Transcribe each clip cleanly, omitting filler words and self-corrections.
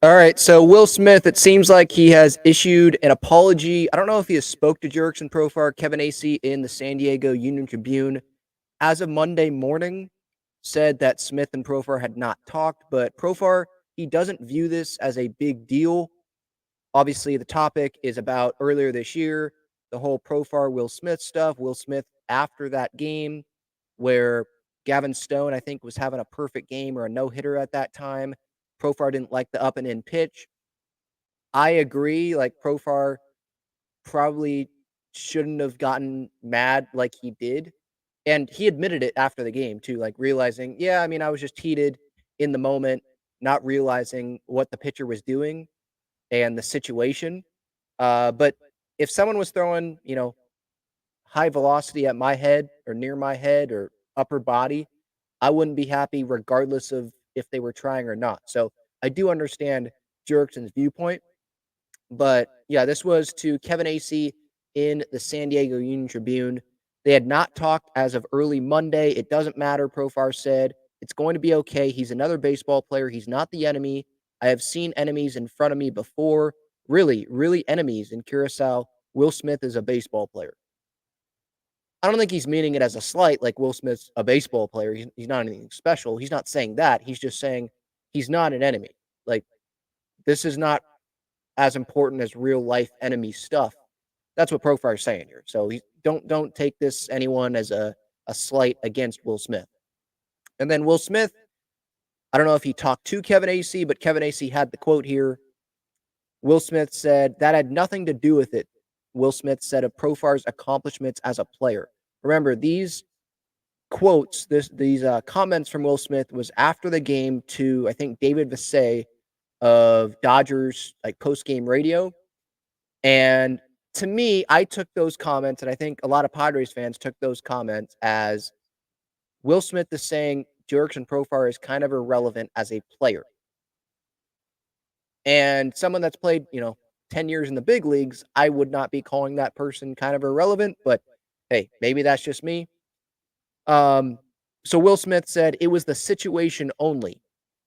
All right, so Will Smith, it seems like he has issued an apology. I don't know if he has spoke to Jurickson Profar, Kevin Acee in the San Diego Union Tribune. As of Monday morning, said that Smith and Profar had not talked, but Profar, he doesn't view this as a big deal. Obviously, the topic is about earlier this year, the whole Profar Will Smith stuff. Will Smith after that game where Gavin Stone, I think, was having a perfect game or a no hitter at that time. Profar didn't like the up and in pitch. I agree. Like Profar probably shouldn't have gotten mad like he did. And he admitted it after the game too, like realizing, yeah, I mean, I was just heated in the moment, not realizing what the pitcher was doing and the situation. But if someone was throwing, high velocity at my head or near my head or upper body, I wouldn't be happy regardless of if they were trying or not. So I do understand Jurickson's viewpoint. But yeah, this was to Kevin Acee in the San Diego Union Tribune. They had not talked as of early Monday. It doesn't matter, Profar said. It's going to be okay. He's another baseball player. He's not the enemy. I have seen enemies in front of me before. Really, really enemies in Curacao. Will Smith is a baseball player. I don't think he's meaning it as a slight, like Will Smith's a baseball player. He's not anything special. He's not saying that. He's just saying he's not an enemy. Like, this is not as important as real life enemy stuff. That's what Profar is saying here. So don't take this anyone as a slight against Will Smith. And then Will Smith, I don't know if he talked to Kevin Acee, but Kevin Acee had the quote here. Will Smith said that had nothing to do with it. Will Smith said of Profar's accomplishments as a player. Remember, these quotes, these comments from Will Smith was after the game to I think David Vassay of Dodgers like post game radio. And to me, I took those comments, and I think a lot of Padres fans took those comments as Will Smith is saying Jurickson Profar is kind of irrelevant as a player. And someone that's played, 10 years in the big leagues, I would not be calling that person kind of irrelevant, but hey, maybe that's just me. Um, so Will Smith said it was the situation only.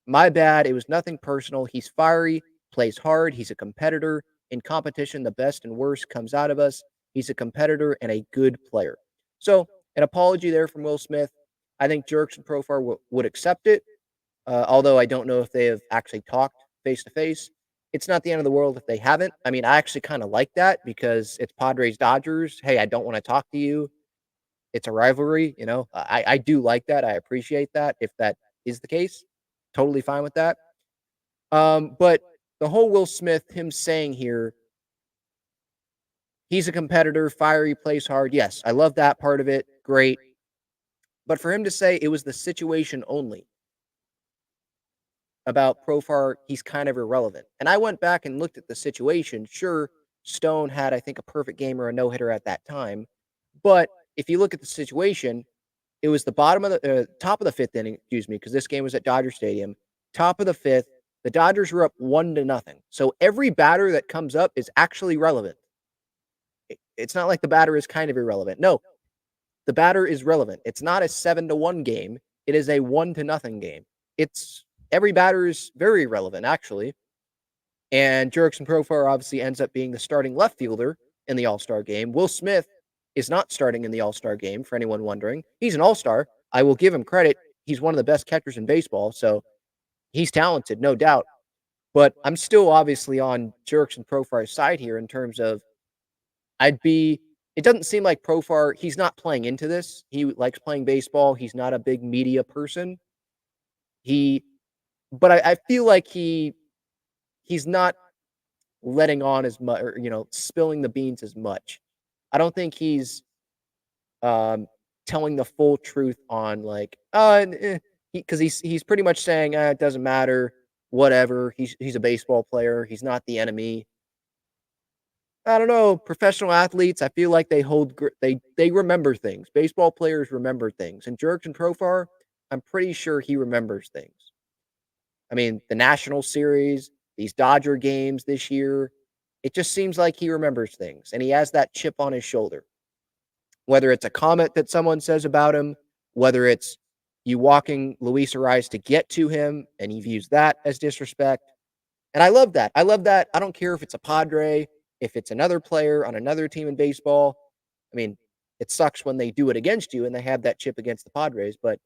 My bad. It was nothing personal. He's fiery, plays hard. He's a competitor. In competition, the best and worst comes out of us. He's a competitor and a good player. So, an apology there from Will Smith. I think Jerks and Profar would accept it, although I don't know if they have actually talked face to face. It's not the end of the world if they haven't. I mean, I actually kind of like that because it's Padres Dodgers. Hey, I don't want to talk to you. It's a rivalry, I do like that. I appreciate that. If that is the case, totally fine with that. But the whole Will Smith, him saying here, he's a competitor, fiery, plays hard. Yes, I love that part of it. Great. But for him to say it was the situation only about Profar, he's kind of irrelevant. And I went back and looked at the situation. Sure, Stone had, I think, a perfect game or a no hitter at that time. But if you look at the situation, it was the bottom of the top of the fifth inning, excuse me, because this game was at Dodger Stadium. Top of the fifth, the Dodgers were up 1-0. So every batter that comes up is actually relevant. It's not like the batter is kind of irrelevant. No, the batter is relevant. It's not a 7-1 game. It is a 1-0 game. It's every batter is very relevant, actually. And Jurickson Profar obviously ends up being the starting left fielder in the All-Star game. Will Smith is not starting in the All-Star game, for anyone wondering. He's an All-Star. I will give him credit. He's one of the best catchers in baseball, so he's talented, no doubt. But I'm still obviously on Jurickson Profar's side here in terms of it doesn't seem like Profar, he's not playing into this. He likes playing baseball. He's not a big media person. He, but I feel like he's not letting on as much or, spilling the beans as much. I don't think he's um, telling the full truth on like, because he's pretty much saying, it doesn't matter, whatever. He's a baseball player. He's not the enemy. I don't know. Professional athletes, I feel like they remember things. Baseball players remember things, and Jurickson Profar, I'm pretty sure he remembers things. I mean, the National Series, these Dodger games this year, it just seems like he remembers things, and he has that chip on his shoulder. Whether it's a comment that someone says about him, whether it's you walking Luis Ariz to get to him, and he views that as disrespect. And I love that. I love that. I don't care if it's a Padre, if it's another player on another team in baseball. I mean, it sucks when they do it against you and they have that chip against the Padres, but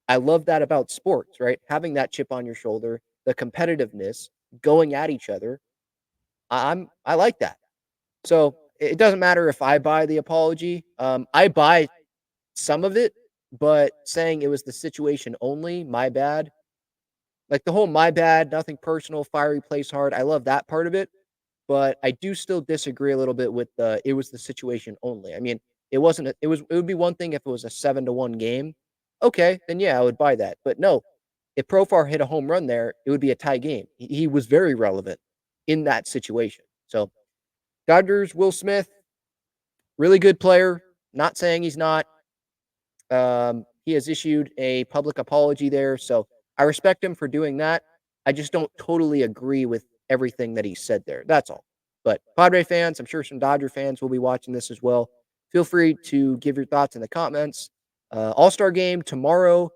I love that about sports, right? Having that chip on your shoulder, the competitiveness, going at each other. I like that. So it doesn't matter if I buy the apology. I buy some of it, but saying it was the situation only, my bad. Like the whole my bad, nothing personal, fiery plays hard. I love that part of it, but I do still disagree a little bit with the it was the situation only. I mean, it wasn't it would be one thing if it was a 7-1 game. Okay, then yeah, I would buy that. But no, if Profar hit a home run there, it would be a tie game. He was very relevant in that situation. So, Dodgers, Will Smith, really good player. Not saying he's not. He has issued a public apology there, so I respect him for doing that. I just don't totally agree with everything that he said there. That's all. But Padre fans, I'm sure some Dodger fans will be watching this as well. Feel free to give your thoughts in the comments. All-Star game tomorrow.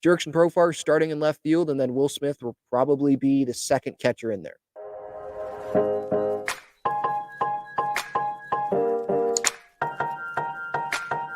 Jurickson Profar starting in left field, and then Will Smith will probably be the second catcher in there.